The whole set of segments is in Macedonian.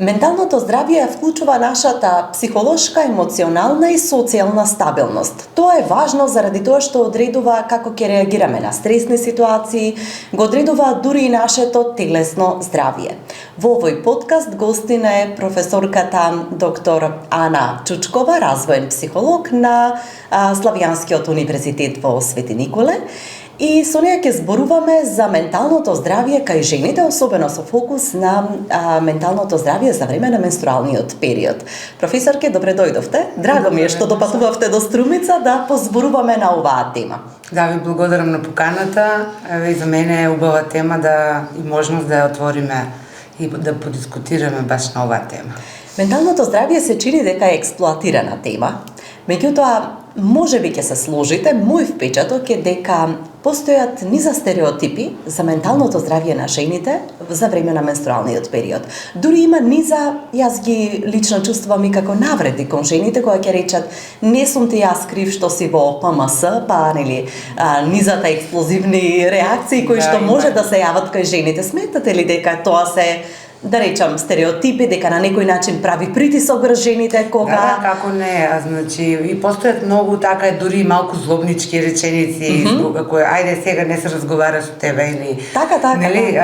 Менталното здравје вклучува нашата психолошка, емоционална и социјална стабилност. Тоа е важно заради тоа што одредува како ќе реагираме на стресни ситуации, го одредува дури и нашето телесно здравје. Во овој подкаст гостина е професорката доктор Ана Чучкова, развоен психолог на Славјанскиот универзитет во Свети Николе. И со неја ќе зборуваме за менталното здравје кај жените, особено со фокус на менталното здравје за време на менструалниот период. Професорке, добре дојдовте. Драго ми е што допатувавте до Струмица да позборуваме на оваа тема. Да, ви благодарам на поканата. И за мене е убава тема и можност да ја отвориме и да подискутираме баш на оваа тема. Менталното здравје се чини дека е експлоатирана тема. Меѓутоа, можеби ќе се сложите, мој впечаток е дека постојат низа стереотипи за менталното здравје на жените за време на менструалниот период. Дури има низа, јас ги лично чувствувам и како навреди кон жените кои ќе речат не сум ти јас крив што си во ПМС, низата експлозивни реакции кои што може да се јават кај жените. Сметате ли дека тоа се, да речам, стереотипи, дека на некој начин прави притисок врз жените кога... Да, како не, значи, и постојат многу така, дури малку злобнички реченици, кои, ајде сега не се разговара со тебе, или... Така, нели,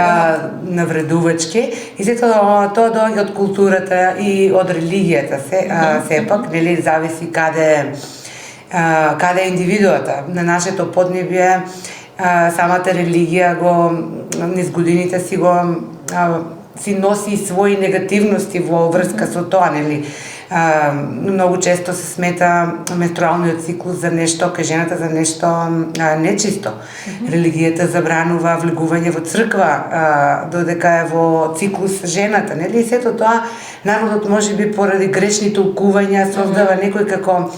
навредувачки, и сето тоа доаѓа од културата и од религијата, сепак, нели, зависи каде е индивидуата. На нашето поднебје, самата религија низ годините си носи своји негативности во врска со тоа, нели? Многу често се смета менструалниот циклус за нешто, кај жената за нешто нечисто. Религијата забранува влегување во црква, додека е во циклус жената, нели? И сето тоа народот можеби поради грешни толкувања создава некој како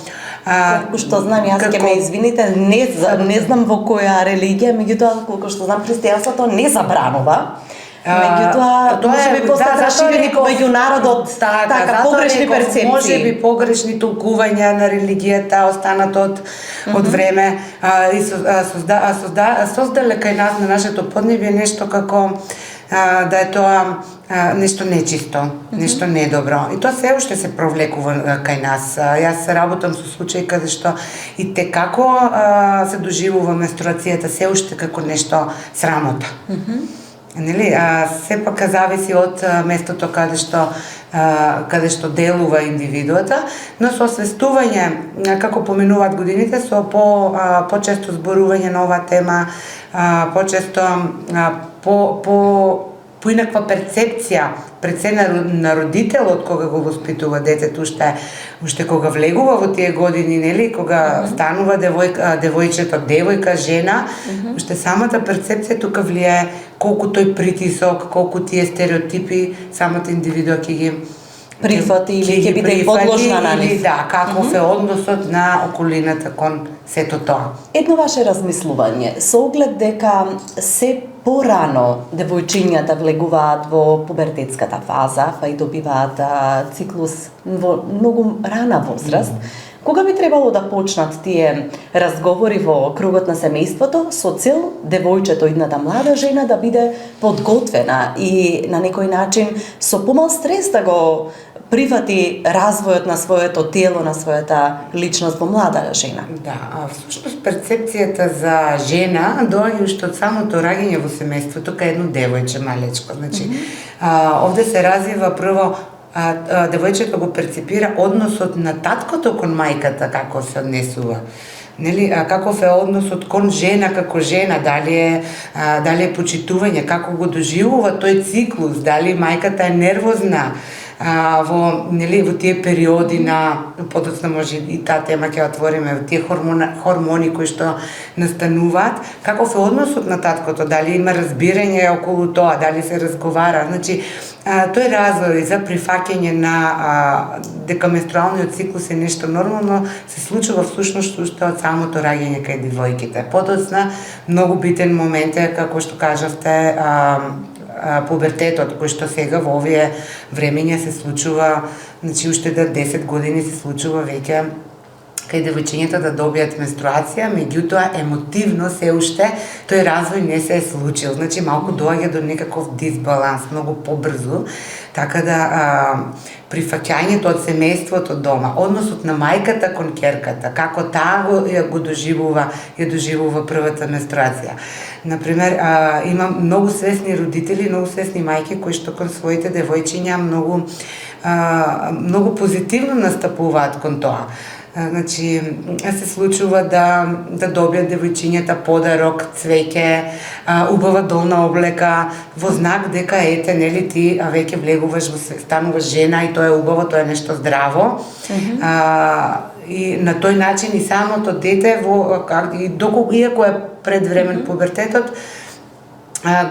колку што знам, јас ќе ме извините, не знам во која религија, меѓутоа колку што знам христијанството не забранува. Меѓутоа, можеби постат раширени меѓу народот така погрешни перцепции. Можеби погрешни толкувања на религијата останат од време и создале кај нас на нашето поднебје нешто како да е тоа нешто нечисто, нешто недобро. И тоа се уште се провлекува кај нас. Јас работам со случаи каде што и те како се доживува менструацијата се уште како нешто срамота. Нели, сепак зависи од местото каде што делува индивидуата, но со освестување, како поминуваат годините, со почесто зборување на оваа тема, почесто поинаква перцепција пред се на родителот кога го воспитува детето, уште кога влегува во тие години, нели, кога станува девојка, жена, уште самата перцепција тука влијае колку тој притисок, колку тие стереотипи самата индивидуа ќе ги прифати или ќе биде подложна на нив. Да, каков е односот на околината кон сето тоа. Едно ваше размислување, со оглед дека се порано девојчињата влегуваат во пубертетската фаза, па и добиваат циклус во многу рана возраст, кога би требало да почнат тие разговори во кругот на семејството со цел девојчето, идната млада жена, да биде подготвена и на некој начин со помал стрес да го прифати развојот на своето тело, на својата личност во млада жена? Да, всушност перцепцијата за жена доаѓа уште од самото раѓање во семејството кај едно девојче малечко. Значи, овде се развива прво девојчето го перцепира односот на таткото кон мајката како се однесува. Нели, каков е односот кон жена како жена, дали е почитување, како го доживува тој циклус, дали мајката е нервозна во тие периоди на, подоцна може и таа тема ќе отвориме, во тие хормони кои што настануваат, каков е односот на таткото, дали има разбирање околу тоа, дали се разговара, значи тој развој за прифаќање на дека менструалниот циклус е нешто нормално се случува всушност уште од самото раѓање кај девојките. Подоцна многу битен момент е, како што кажавте, пубертетот, кој што сега во овие времења се случува, значи уште до 10 години се случува веќе кај девојчињата да добијат менструација, меѓутоа емотивно се уште тој развој не се е случил. Значи малку доаѓа до некаков дисбаланс многу побрзо, така да прифаќањето од семејството дома, односот на мајката кон ќерката, како таа го доживува првата менструација. Например, има многу свесни родители, многу свесни мајки кои што кон своите девојчиња многу позитивно настапуваат кон тоа. Значи, се случува да добијат девојчињата подарок, цвеќе, убава долна облека, во знак дека ете, нели ти веќе влегуваш, стануваш жена и тоа е убаво, тоа е нешто здраво. И на тој начин и самото дете, иако е предвремен пубертетот,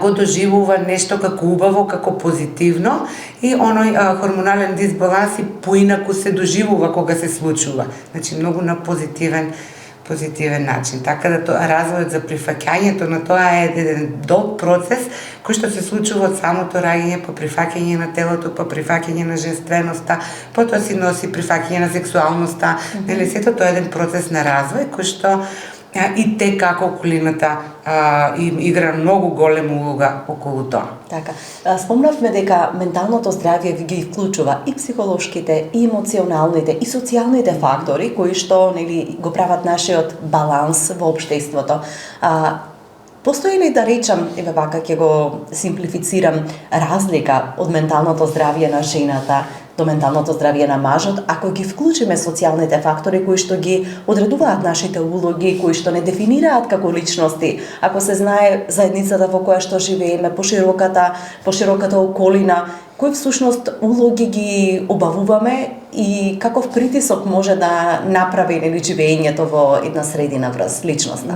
го доживува нешто како убаво, како позитивно и оној хормонален дисбаланс и поинаку се доживува кога се случува. Значи многу на позитивен начин. Така да развојот за прифаќањето на тоа е еден долг процес кој што се случува од самото раѓање, по прифаќање на телото, по прифаќање на женственоста, потоа си носи прифаќање на сексуалноста, нели сето тоа е еден процес на развој кој што и те како околината им игра многу голема улога околу тоа. Така, спомнавме дека менталното здравје ги вклучува и психолошките, и емоционалните, и социјалните фактори кои што нели го прават нашиот баланс во општеството. Постои ли, да речам, еве вака ќе го симплифицирам, разлика од менталното здравје на жената до менталното здравје на мажот, ако ги вклучиме социјалните фактори кои што ги одредуваат нашите улоги, кои што не дефинираат како личности, ако се знае заедницата во која што живееме, пошироката околина, кои всушност улоги ги обавуваме и каков притисок може да направи нели живеењето во една средина врз личноста.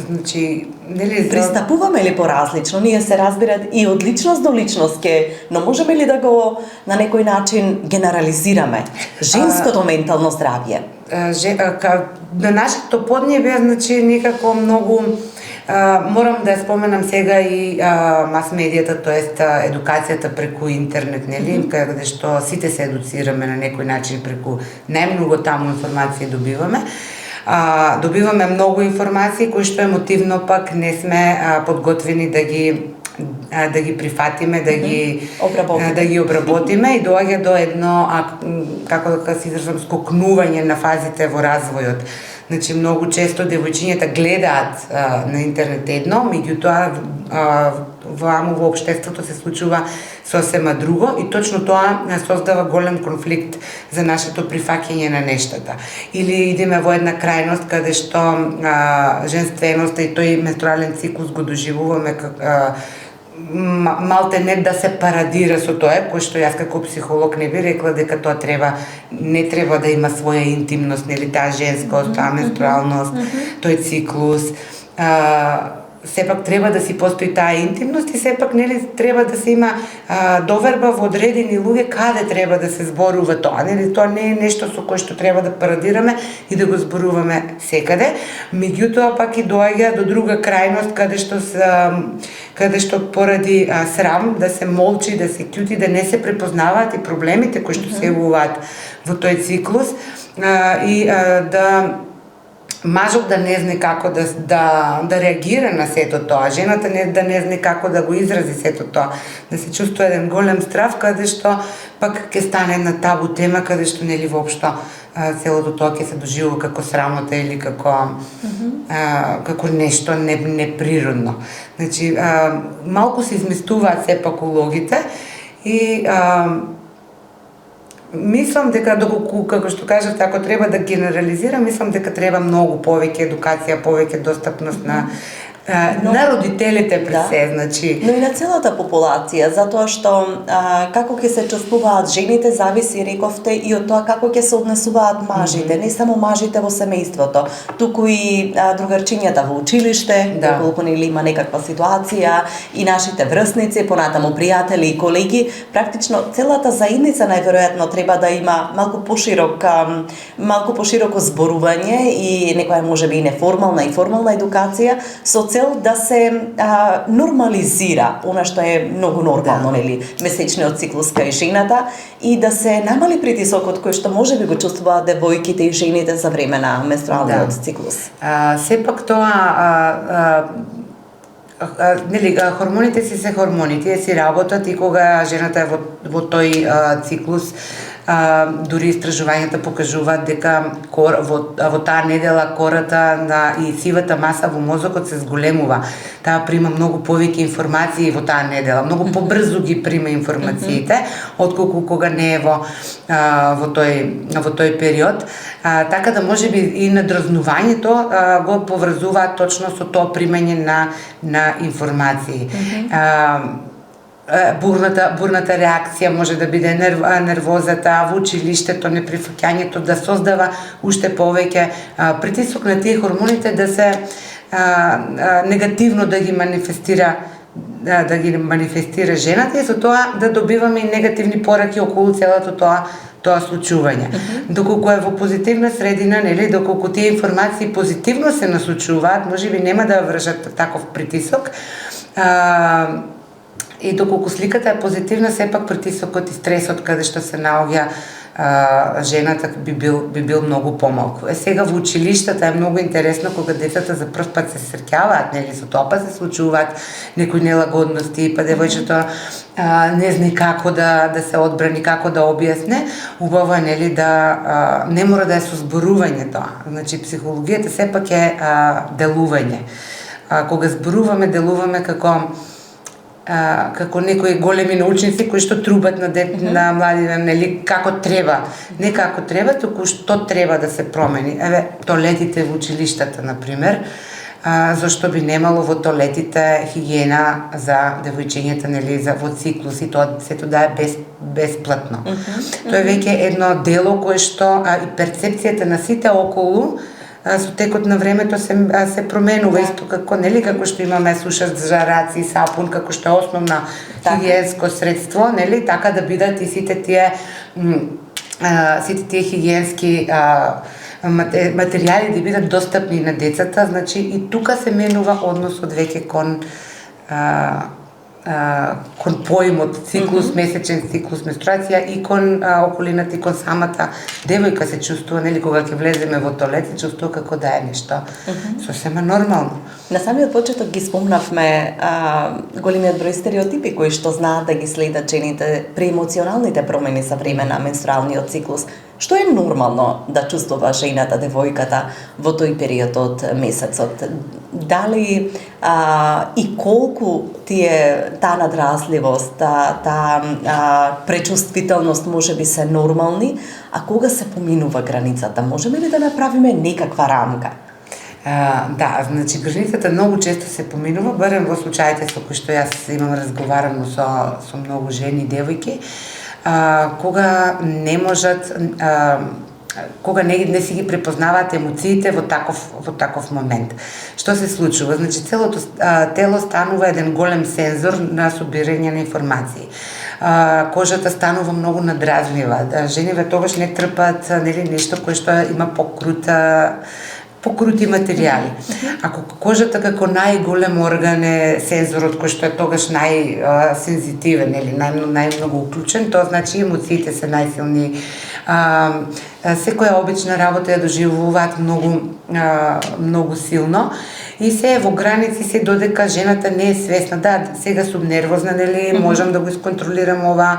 Значи, нели пристапуваме ли поразлично? Ние се разбират и од личност до личност но можеме ли да го на некој начин генерализираме женското ментално здравје? На нашето поднебе, значи некако многу морам да ја споменам сега и мас-медијата, тоест едукацијата преку интернет, нели, каде што сите се едуцираме на некој начин преку најмногу таму информации добиваме. Добиваме многу информации кои што емотивно пак не сме подготвени да ги прифатиме, да ги обработиме и доаѓа до едно, како да се изразам, скокнување на фазите во развојот. Значи, многу често девојчињата гледаат на интернет едно, меѓутоа во општеството се случува сосема друго и точно тоа создава голем конфликт за нашето прифаќање на нештата. Или идеме во една крајност каде што женственоста и тој менструален циклус го доживуваме малте не да се парадира со тоа, кој што јас како психолог не би рекла дека тоа не треба да има своја интимност, нели, таа женскост, таа менструалност, тој циклус. Сепак треба да си постои таа интимност и сепак нели треба да се има доверба во одредени луѓе каде треба да се зборува тоа. Нели тоа не е нешто со кое што треба да парадираме и да го зборуваме секаде. Меѓутоа пак и доаѓа до друга крајност каде што поради срам да се молчи, да се ќути, да не се препознаваат и проблемите кои што се јавуваат во тој циклус и да мажот да не знае како да реагира на сето тоа, жената да не знае како да го изрази сето тоа, да се чувствува еден голем страв каде што пак ќе стане една табу тема каде што нели воопшто целото тоа ќе се доживува како срамота или како нешто неприродно. Значи, малку се изместуваат сепак улогите и мислам дека доколку, како што кажавте, ако треба да генерализирам, мислам дека треба многу повеќе едукација, повеќе достапност на родителите пред се, значи. Но и на целата популација, затоа што како ќе се чувствуваат жените зависи, рековте, и од тоа како ќе се однесуваат мажите, не само мажите во семејството, туку и другарчињата во училиште, доколку нели има некаква ситуација, и нашите врсници, понатаму пријатели и колеги, практично целата заедница најверојатно треба да има малку пошироко зборување и некоја можеби и неформална и формална едукација со цел да се нормализира она што е многу нормално, нели, месечниот циклус кај жената и да се намали притисокот кој што можеби го чувствуваат девојките и жените за време на менструалниот циклус. Сепак тоа нели хормоните се хормони, тие си работат и кога жената е во тој циклус, дури истражувањата покажуваат дека во таа недела кората и сивата маса во мозокот се зголемува. Таа прима многу повеќе информации во таа недела, многу побрзо ги прима информациите отколку кога не е во тој период. Така да можеби и надразнувањето го поврзуваат точно со тоа примање на информации. Бурната реакција може да биде нервозата, во училиштето неприфаќањето да создава уште повеќе притисок на тие хормоните да се негативно да ги манифестира жената и со тоа да добиваме и негативни пораки околу целото тоа случување. Доколку е во позитивна средина, нели, доколку тие информации позитивно се насочуваат, можеби нема да вршат таков притисок. И доколку сликата е позитивна, сепак притисокот и стресот каде што се наоѓа жената би бил многу помалку. Сега во училиштата е многу интересно кога децата за прв пат се среќаваат, нели, со тоа па се случуваат некои нелагодности, па девојчето не знае како да се одбрани, како да објасне. Убаво е, нели, да не мора да е со зборување тоа. Значи психологијата сепак е делување. Кога зборуваме, делуваме како некои големи научници кои што трубат на младите, нели, како треба, не како треба, туку што треба да се промени. Еве, тоалетите во училиштата, например, зашто би немало во тоалетите хигиена за девојчињата, нели, во циклус и тоа сето да е бесплатно. Тоа е веќе едно дело кое што и перцепцијата на сите околу со текот на времето се променува, исто како, нели, како што имаме сушач за раци и сапун како што е основна хигиенско средство, нели, така да бидат и сите тие хигиенски материјали да бидат достапни на децата, значи и тука се менува односот веќе кон поимот циклус, месечен циклус, менструација и кон околината и кон самата девојка се чувствува, нели, кога ќе влеземе во тоалет, се чувствува како да е нешто сосема нормално. На самиот почеток ги спомнавме големиот број стереотипи кои што знаат да ги следат жените при емоционалните промени за време на менструалниот циклус. Што е нормално да чувствува жената, девојката во тој период од месецот? Дали и колку таа надразливост, таа пречувствителност може би се нормални, а кога се поминува границата? Можеме ли да направиме некаква рамка? Да, значи границата многу често се поминува, барем во случаите со кои што јас имам разговарано со многу жени и девојки, кога не можат, кога не си ги препознаваат емоциите во таков момент. Што се случува? Значи целото тело станува еден голем сензор на собирање на информации. Кожата станува многу надразлива. Жениве тогаш не трпат, нели, нешто кое што има покрути материјали. Ако кожата како најголем орган е сензорот кој што е тогаш најсензитивен, нели, најмногу уклучен, тоа значи емоциите се најсилни. Секоја обична работа ја доживуваат многу силно и се е во граници, се додека жената не е свесна. Да, сега сум нервозна, нели, можам да го исконтролирам ова,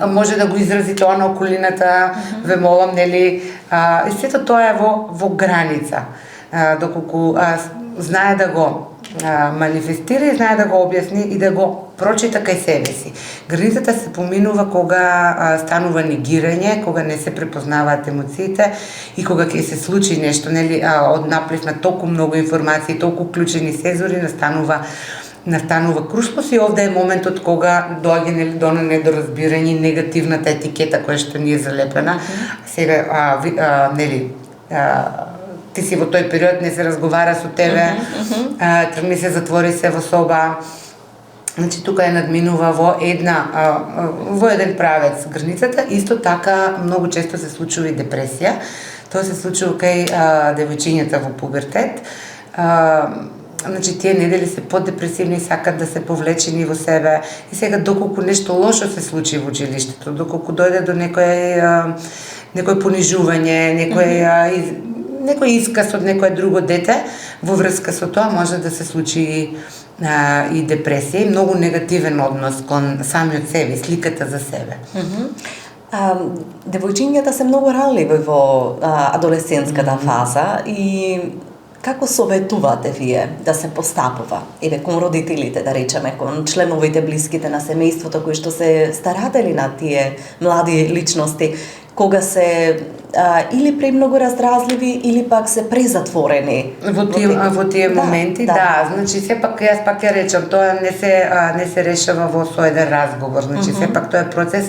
може да го изрази тоа на околината, ве молам, нели, и сето тоа е во граница. Доколку знае да го манифестира и знае да го објасни и да го прочита кај себе си. Границата се поминува кога станува негирање, кога не се препознаваат емоциите и кога ќе се случи нешто, нели, од наплив на толку многу информации, толку вклучени сензори, настанува крушлос и овде е моментот кога доаѓа, нели, до недоразбирање, негативната етикета која што ни е залепена. Сега, нели, ти си во тој период, не се разговара со тебе, тргни се, затвори се во соба. Значи, тука е надминува во еден правец границата. Исто така, многу често се случува и депресија. Тоа се случува кај девојчињата во пубертет. Значи, тие недели се поддепресивни, сакат да се повлечени во себе и сега доколку нешто лошо се случи во училиштето, доколку дојде до некој понижување, некој исказ од некое друго дете, во врска со тоа може да се случи и депресија и многу негативен однос кон самиот себе, сликата за себе. Девојчињата се многу ранливи во адолесцентската фаза и како советувате вие да се постапува? Еве кон родителите, да речеме, кон членовите блиските на семејството кои што се старатели на тие млади личности, кога се или премногу раздразливи или пак се презатворени во тие моменти, да. Значи сепак јас пак ја речам, тоа не се решава во со еден разговор, значи сепак тоа е процес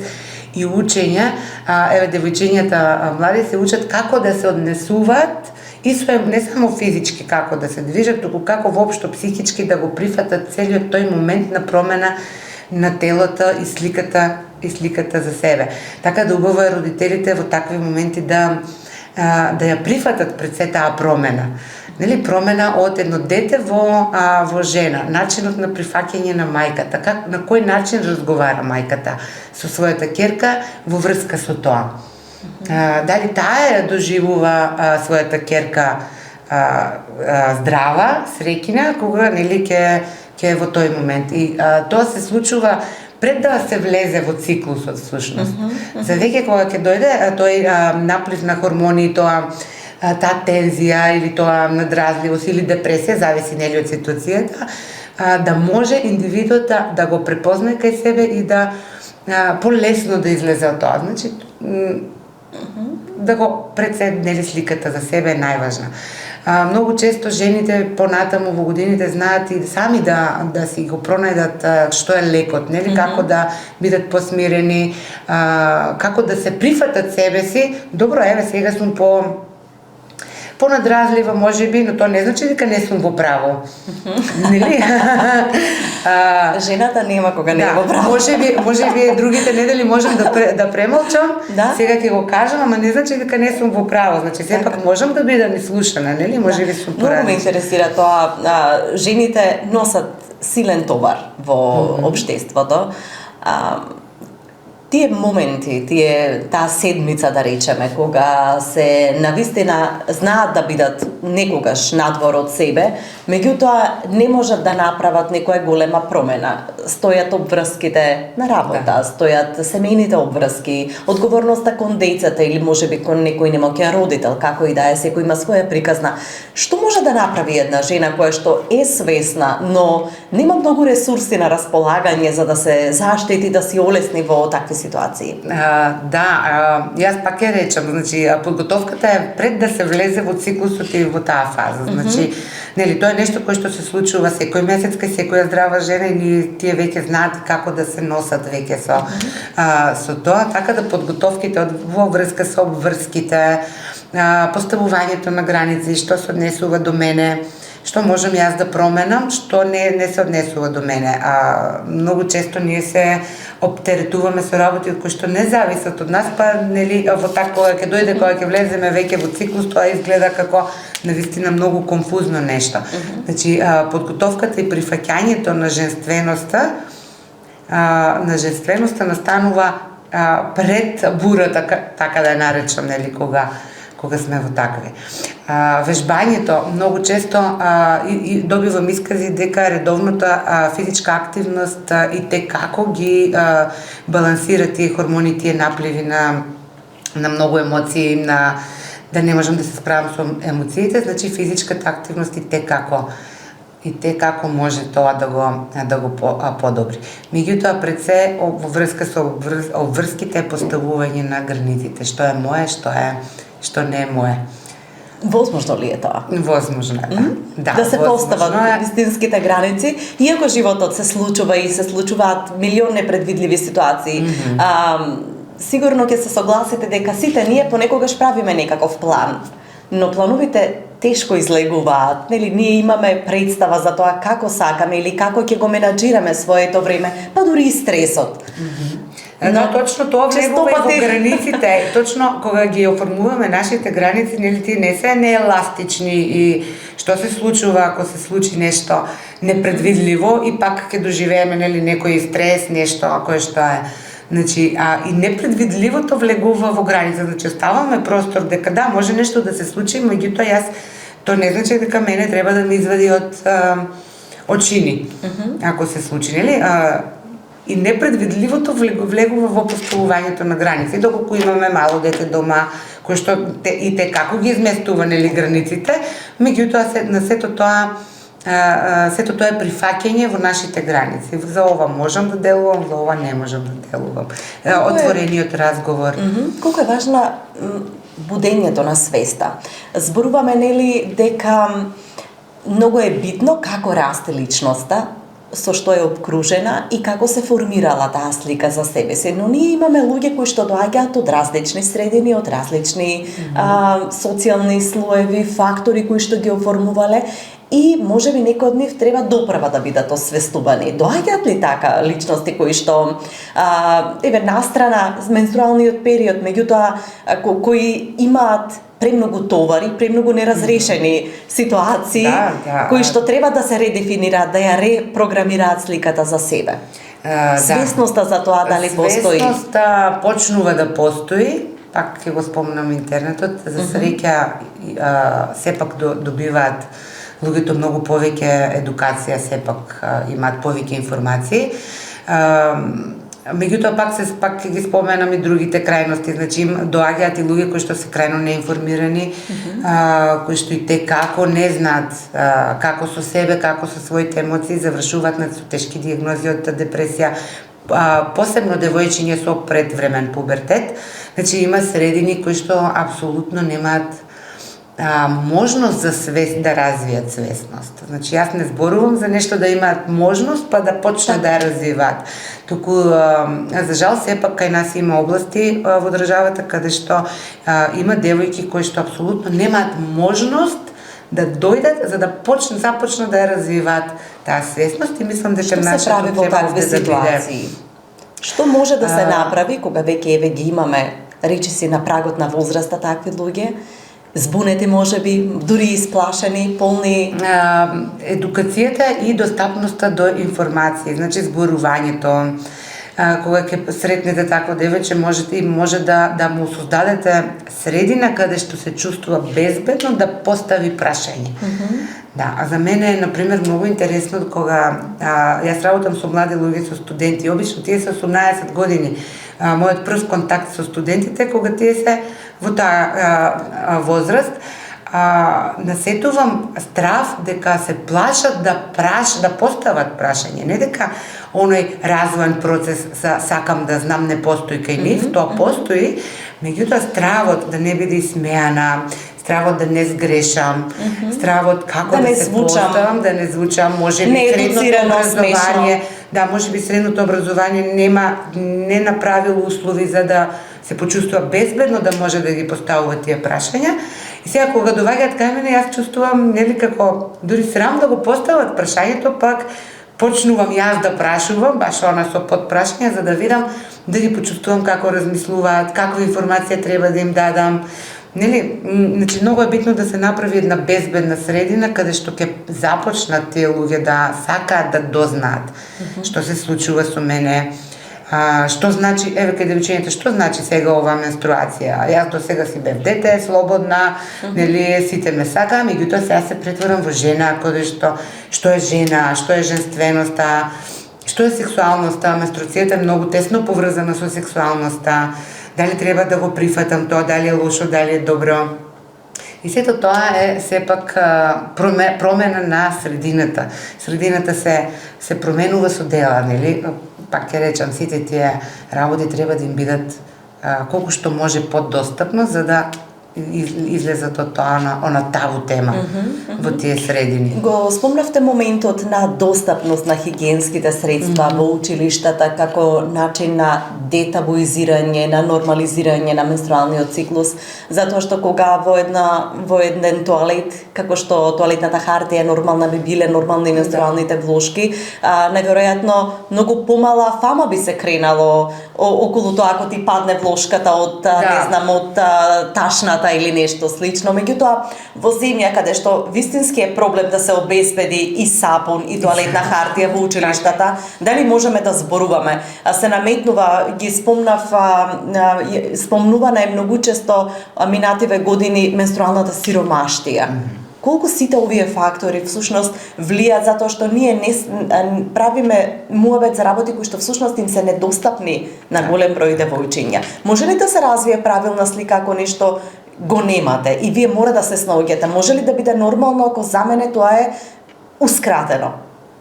и учење. Еве девојчињата млади се учат како да се однесуваат и не само физички како да се движат, туку како воопшто психички да го прифатат целиот тој момент на промена на телото и сликата за себе. Така да убаво е родителите во такви моменти да ја прифатат пред се таа промена. Нели, промена од едно дете во жена, начинот на прифаќање на мајката, на кој начин разговара мајката со својата ќерка во врска со тоа. Дали таа доживува својата ќерка здрава, среќна, кога нели ќе е во тој момент. И тоа се случува пред да се влезе во циклусот всушност. За веќе кога ќе дојде тој наплив на хормони, таа тензија или тоа надразливост или депресија, зависи нели од ситуацијата, да може индивидот да го препознае кај себе и да полесно да излезе од тоа. Значи, да го пред себе, нели, сликата за себе е најважна. Многу често жените понатаму во годините знаат и сами да си го пронајдат што е лекот, нели, како да бидат посмирени, како да се прифатат себе си. Добро, еве сега сум понадразлива можеби, но тоа не значи дека не сум во право. Нели? Жената нема кога не е во право. Можеби другите недели можам да премолчам, сега ќе го кажам, ама не значи дека не сум во право. Значи сепак можам да бидам ислушана, нели? Можеби сум поразлична. Многу ме интересира тоа. Жените носат силен товар во општеството. Тие моменти, таа седмица, да речеме, кога се навистина знаат да бидат некогаш надвор од себе, меѓутоа не можат да направат некоја голема промена. Стојат обврските на работа, стојат семејните обврски, одговорноста кон децата или можеби кон некој немоќен родител, како и да е, секој има своја приказна. Што може да направи една жена која што е свесна, но нема многу ресурси на располагање за да се заштити, да си олесни во такви ситуации? Јас пак ја речам, значи подготовката е пред да се влезе во циклусот и во таа фаза. Значи, нели, тоа е нешто кое што се случува секој месец кај секоја здрава жена и тие веќе знаат како да се носат веќе со тоа, така да подготовките во врска со обврските, поставувањето на граници, што се однесува до мене, што можам јас да променам, што не се однесува до мене. Многу често ние се оптеретуваме со работи кои што не зависат од нас, па нели во кога ќе дојде, кога ќе влеземе веќе во циклус, тоа изгледа како навистина многу конфузно нешто. Значи, подготовката и прифаќањето на женственоста настанува пред бурата, така да ја наречам, нели, кога сме во такви. Вежбањето многу често и добивам искази дека редовната физичка активност и те како ги балансира тие хормони, тие напливи на многу емоции, да не можам да се справам со емоциите, значи физичката активност и те како може тоа да го подобри. Меѓутоа пред се во врска со обврските поставување на границите, што е мое, што не е мое. Возможно ли е тоа? Возможно е, да се постават вистинските граници, иако животот се случува и се случуваат милион непредвидливи ситуации. Сигурно ќе се согласите дека сите ние понекогаш правиме некаков план, но плановите тешко излегуваат. Нели, ние имаме представа за тоа како сакаме или како ќе го менаџираме своето време, па дури и стресот. Но точно тоа влегува и во границите. Точно кога ги оформуваме нашите граници, нели тие не се нееластични и што се случува ако се случи нешто непредвидливо и пак ќе доживееме нели некој стрес, нешто кое што е. Значи, и непредвидливото влегува во граница, значи оставаме простор дека да, може нешто да се случи, меѓутоа јас тоа не значи дека мене треба да ме извади од чини, ако се случи, нели? И непредвидливото влегува во поставувањето на граници. Доколку имаме мало дете дома, кој што и те како ги изместува нели границите, меѓутоа на сето тоа е прифаќање во нашите граници. За ова можам да делувам, за ова не можам да делувам. Отворениот разговор. Колку е важна будењето на свеста. Зборуваме нели дека многу е битно како расте личноста, со што е обкружена и како се формирала таа слика за себе си. Но ние имаме луѓе кои што доаѓаат од различни средини, од различни социјални слоеви, фактори кои што ги оформувале и можеби некои од нив треба допрва да бидат освестувани. Доаѓаат ли така личности кои што настрана менструалниот период, меѓутоа кои имаат премногу товари, премногу неразрешени ситуации, кои што треба да се редефинираат, да ја репрограмираат сликата за себе. Свесноста за тоа дали постои? Свесноста почнува да постои, пак ќе го спомнам интернетот, за среќа сепак добиваат луѓето многу повеќе едукација, сепак имаат повеќе информации. Меѓутоа пак ќе ги споменам и другите крајности, значи доаѓаат и луѓе кои што се крајно неинформирани, кои што и те како не знаат како со себе, како со своите емоции, завршуваат со тешки диагнози од депресија, посебно девојчиња со предвремен пубертет. Значи има средини кои што апсолутно немаат можност за да развијат свесност. Значи јас не зборувам за нешто да имаат можност па да почнат да ја развиваат. Туку за жал сепак кај нас има области во државата каде што има девојки кои што апсолутно немаат можност да дојдат за да започнат да ја развиваат таа свесност и мислам дека нашето треба да ситуации. Што може да се направи кога веќе ги имаме речиси на прагот на возраста такви луѓе? Збунети можеби, дури исплашени, полни... Едукацијата и достапноста до информации, значи зборувањето. Кога ќе сретнете такво девојче, може да му создадете средина каде што се чувствува безбедно да постави прашање. Да, а за мене е, например, многу интересно кога јас работам со млади луѓе, со студенти, обично тие се 18 години. Мојот прв контакт со студентите, кога тие се во таа возраст, насетувам страв дека се плашат да постават прашање, не дека оној развоен процес сакам да знам не постои кај нив, тоа постои, меѓутоа стравот да не биде исмеана, стравот да не сгрешам, стравот како да се поставам, да не звучам, можеби средното образование, можеби средното образование не направило услови за да се почувствува безбедно да може да ги поставува тие прашања. И сега кога доаѓаат кај мене, јас чувствувам нели како дури срам да го постават прашањето, пак почнувам јас да прашувам, баш она со подпрашања, за да видам да ги почувствувам како размислуваат, каква информација треба да им дадам. Нели, значи многу е битно да се направи една безбедна средина каде што ќе започнат тие луѓе да сакаат да дознаат што се случува со мене. Што значи, еве кај девојчињата, што значи сега оваа менструација? Јас до сега си бев дете, слободна, нели, сите ме сакаа, меѓутоа сега се претворам во жена, каде што е жена, што е женственоста, што е сексуалноста, менструацијата е многу тесно поврзана со сексуалноста, дали треба да го прифатам тоа, дали е лошо, дали е добро. И сето тоа е сепак промена на средината. Средината се променува со дела, нели? Пак ќе речам, сите тие работи треба да им бидат колку што може поддостапно, за да излезат од тоа на табу тема во тие средини. Го спомнавте моментот на достапност на хигиенските средства во училиштата како начин на детабуизирање, на нормализирање на менструалниот циклус, затоа што кога во еден тоалет, како што тоалетната хартија е нормална, би биле нормални менструалните влошки, најверојатно многу помала фама би се кренало околу тоа ако ти падне влошката од не знам од ташната или нешто слично. Меѓутоа во земја каде што вистински е проблем да се обезбеди и сапун и тоалетна хартија во училиштата, дали можеме да зборуваме? Се наметнува, ги спомнувана е многу често минативе години менструалната сиромаштија. Колку сите овие фактори всушност влијаат затоа што ние не правиме муабет за работи кои што всушност им се недостапни на голем број девојчиња. Може ли да се развие правилна слика ако нешто го немате и вие мора да се снаоѓате? Може ли да биде нормално ако за мене тоа е ускратено?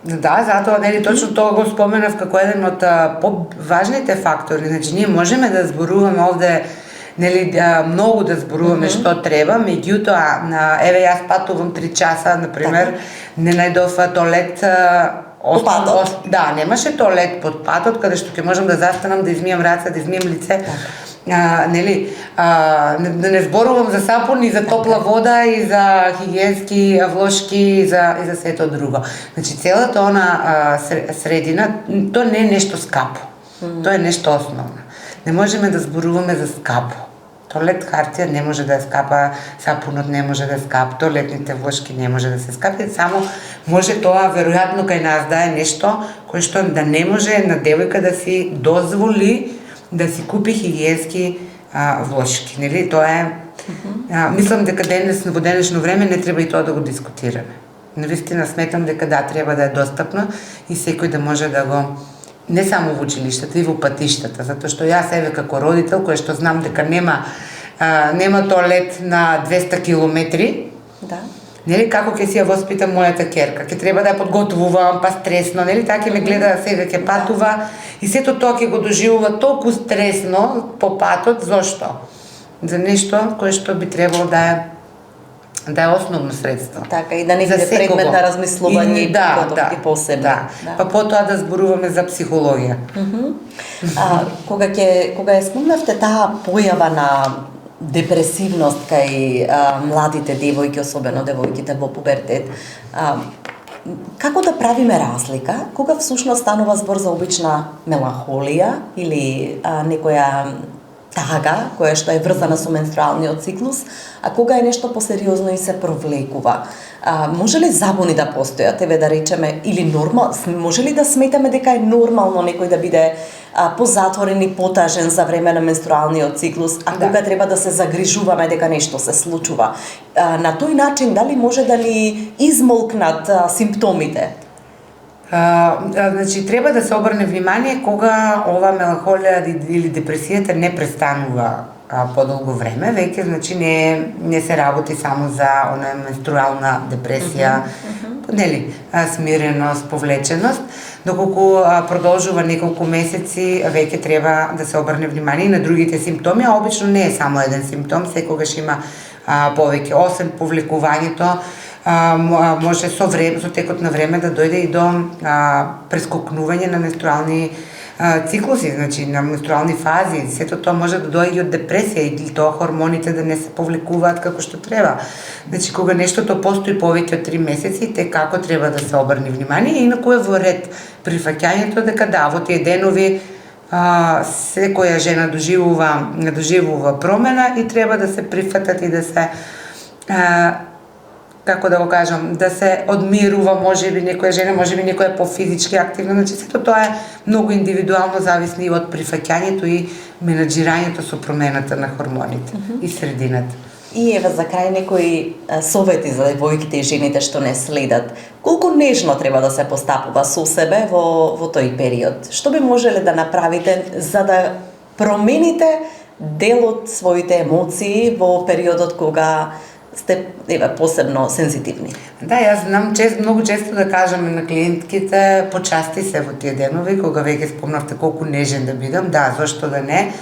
Да, затоа нели точно тоа го споменав како еден од поважните фактори. Значи ние можеме да зборуваме овде нели многу да зборуваме што треба, меѓутоа еве јас патувам 3 часа на пример, не најдов тоалет по патот. Да, немаше тоалет под патот каде што ќе можам да застанам, да измијам раце, да измијам лице. Нели, да не зборувам за сапун и за топла вода и за хигиенски влошки и за сето друго. Значи целата она средина, тоа не е нешто скапо. Тоа е нешто основно. Не можеме да зборуваме за скапо. Тоалет хартија не може да е скапа, сапунот не може да е скап, тоалетните влошки не може да се скапи, само може тоа веројатно кај нас да е нешто кое што да не може на девојка да си дозволи да си купи хигиенски влошки, нели? Тоа е мислам дека во денешно време не треба и тоа да го дискутираме. Навистина сметам дека да треба да е достапно и секој да може да го не само во училиштата, и во патиштата, затоа што јас еве како родител кој што знам дека нема тоалет на 200 километри. Да. Нели како ќе си ја воспитам мојата ќерка? Ќе треба да ја подготвувам, па стресно, нели? Таа ќе ме гледа сега ќе патува и сето тоа ќе го доживува толку стресно по патот, зошто? За нешто кое што би требало да е основно средство. Така, и да не биде предмет на размислување и подготовки посебно. Да. Па потоа да зборуваме за психологија. Кога ја спомнавте таа појава на депресивност кај младите девојки, особено девојките во пубертет, како да правиме разлика кога всушност станува збор за обична меланхолија или некоја тага која што е врзана со менструалниот циклус, а кога е нешто посериозно и се провлекува. Може ли забуни да постојат, еве да речеме, или може ли да сметаме дека е нормално некој да биде позатворен и потажен за време на менструалниот циклус, а кога треба да се загрижуваме дека нешто се случува? На тој начин дали може да ни измолкнат симптомите? Значи треба да се обрне внимание кога ова меланхолија или депресијата не престанува подолго време, веќе значи не се работи само за она менструална депресија, нели, смиреност, повлеченост, доколку продолжува неколку месеци, веќе треба да се обрне внимание и на другите симптоми, а обично не е само еден симптом, секогаш има повеќе, освен повлекувањето, може со текот на време да дојде и до прескокнување на менструални циклуси, значи на менструални фази. Сето тоа може да дојде и од депресија или тоа хормоните да не се повлекуваат како што треба. Значи кога нештото постои повеќе од 3 месеци, те како треба да се обрне внимание и на кој во ред прифаќањето дека да, во тие денови секоја жена доживува промена и треба да се прифатат и да се како да го кажам, да се одмирува, можеби некоја жена, можеби некоја пофизички активна, значи сето тоа е многу индивидуално, зависи и од прифаќањето и менаџирањето со промената на хормоните и средината. И еве за крај некои совети за девојките и жените што не следат. Колку нежно треба да се постапува со себе во тој период? Што би можеле да направите за да промените дел од своите емоции во периодот кога сте посебно сензитивни? Да, јас знам многу често да кажам на клиентките, почасти се во тие денови, кога веќе спомнавте колку нежен да бидам, да, зошто да не.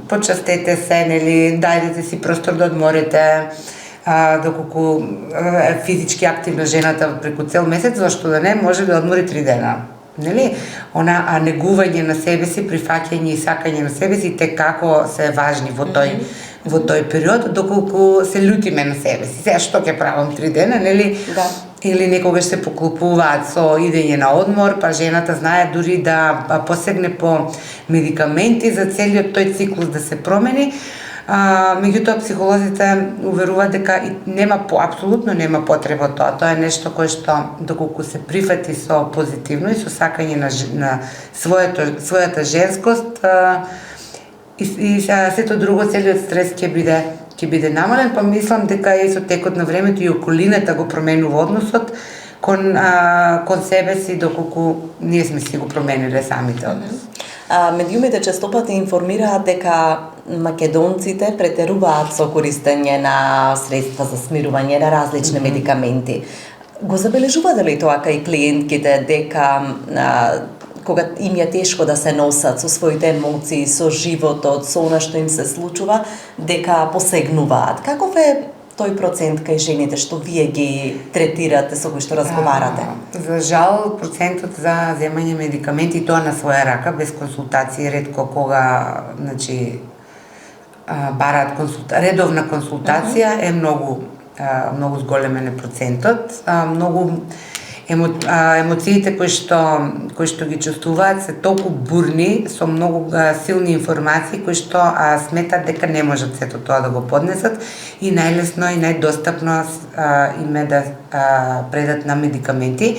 почастете се, нели, дајдете си простор да одморите, доколку физички активна жената преку цел месец, зашто да не, може да одмори 3 дена. Нели? Она негување на себе си, прифаќање и сакање на себе си, те како се важни во тој период, доколку се лутиме на себе си. Сега што ќе правам 3 дена, нели? Да. Или некогаш се поклопуваат со идење на одмор, па жената знае дури да посегне по медикаменти за целиот тој циклус да се промени. Меѓутоа психолозите уверуваат дека апсолутно нема потреба тоа. Тоа е нешто кое што доколку се прифати со позитивно и со сакање на својата женскост и сето друго, целиот стрес ќе биде намален, па мислам дека и со текот на времето и околината го променува односот кон себе си, доколку ние сме си го промениле самите однос. Медиумите честопати информираат дека македонците претеруваат со користење на средства за смирување на различни медикаменти. Го забележувате ли тоа кај клиентките дека кога им е тешко да се носат со своите емоции, со животот, со она што им се случува, дека посегнуваат? Каков е тој процент кај жените што вие ги третирате, со кои што разговарате? За жал, процентот за земање медикаменти, тоа на своја рака, без консултации, ретко кога, значи, бараат редовна консултација, е многу зголемен е процентот. Многу емоциите кои што ги чувствуваат се толку бурни, со многу силни информации кои што сметат дека не можат сето тоа да го поднесат и најлесно и најдостапно им е да предат на медикаменти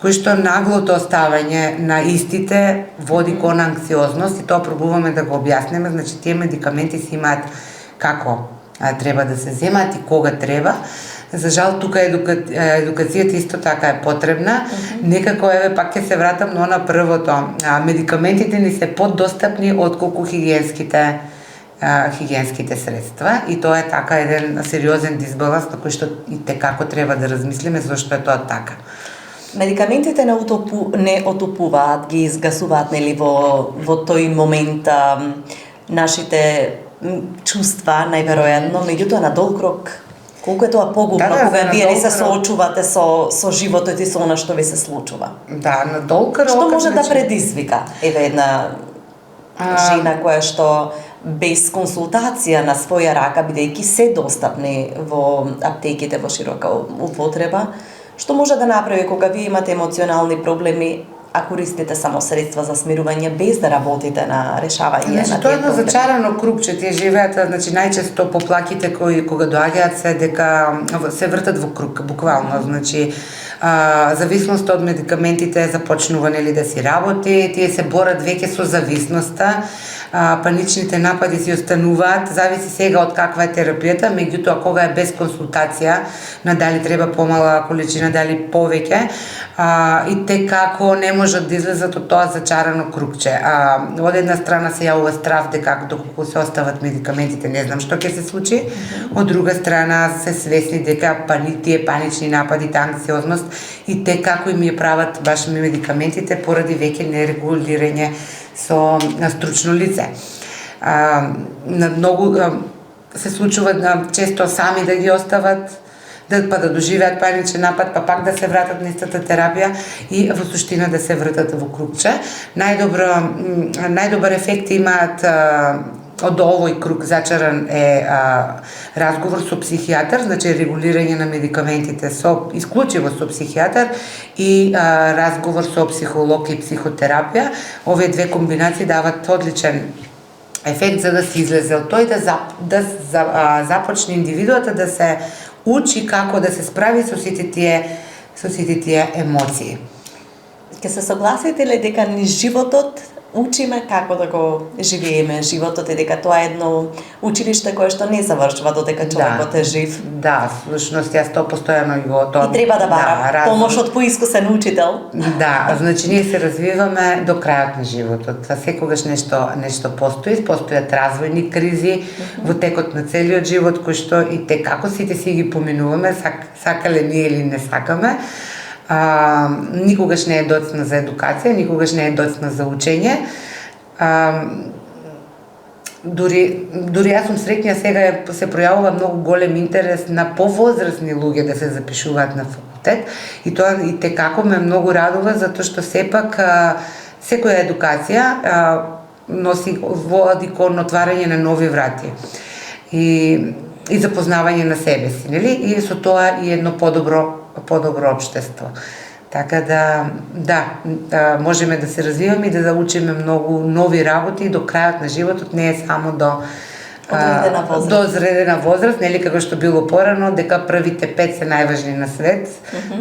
кои што наглото оставање на истите води кон анксиозност и тоа пробуваме да го објаснеме. Значи тие медикаменти си имаат како треба да се земат и кога треба. За жал, тука едукацијата исто така е потребна. Некако, пак ќе се вратам на она првото. Медикаментите ни се поддостапни отколку хигиенските средства и тоа е така еден сериозен дисбаланс на кој што и како треба да размислиме зашто е тоа така. Медикаментите не отупуваат, ги изгасуваат, нели, во тој момент нашите чувства, најверојатно, меѓутоа на долг рок колку е тоа погубно кога вие не се соочувате со животот и со она што ви се случува? Да, на долг рок. Што може да предизвика една жена која што без консултација на своја рака, бидејќи се достапни во аптеките во широка употреба, што може да направи кога вие имате емоционални проблеми, а користите само средства за смирување без да работите на решавање на тие проблеми? Тоа е едно зачарано крупче, тие живеат, значи најчесто поплаките кои кога доаѓаат се дека се вртат во круг, буквално, значи зависноста од медикаментите започнува нели да си работи, тие се борат веќе со зависноста, паничните напади си остануваат, зависи сега од каква е терапијата, меѓутоа кога е без консултација, на дали треба помала количина, дали повеќе, и те како не можат да излезат од тоа зачарано кругче. Од една страна се јавува страф дека доколку се остават медикаментите не знам што ќе се случи, од друга страна се свесни дека тие панични напади, таа анксиозност и те како им ја прават баш медикаментите поради веќе нерегулирање со стручно лице. Многу се случува често сами да ги остават, да доживеат паничен напад, па пак да се вратат на истата терапија и во суштина да се вратат во кругче. Најдобар ефект имаат од овој круг зачаран е разговор со психијатар, значи регулирање на медикаментите исклучиво со психијатар и разговор со психолог и психотерапија. Овие две комбинации дават одличен ефект за да се излезе од тој, да започне индивидуата да се учи како да се справи со сите тие емоции. Ке се согласите ли дека ни животот учиме како да го живееме животот и дека тоа е едно училиште кое што не завршува додека човекот е жив? Да, всушност јас тоа постојано го тоа. И треба да бара помош од поискусен учител. Да, значи ние се развиваме до крајот на животот. Секогаш нешто постојат развојни кризи во текот на целиот живот кои што и те како сите си ги поминуваме, сакале ние или не сакаме. Никогаш не е доцна за едукација, никогаш не е доцна за учење. дури јас сум среќна сега се пројавува многу голем интерес на повозрасни луѓе да се запишуваат на факултет и тоа и како ме многу радува затоа што сепак секоја едукација води кон отварање на нови врати и запознавање на себе си, нели? И со тоа и едно подобро општество. Така да, можеме да се развиваме и да учиме многу нови работи до крајот на животот, не е само до зредена возраст, нели како што било порано, дека првите 5 се најважни на свет.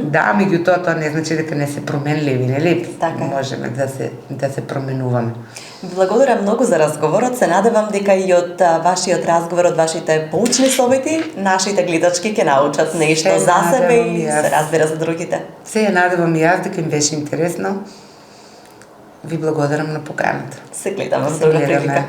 Да, меѓутоа тоа не значи дека не се променливи, нели? Така. Можеме да се променуваме. Благодарам многу за разговорот. Се надевам дека и од вашиот разговор, од вашите поучни совети, нашите гледачки ќе научат нешто за себе и се разбира за другите. Се ја надевам и јас дека им беше интересно. Ви благодарам на поканата. Се гледаме во друга прилика.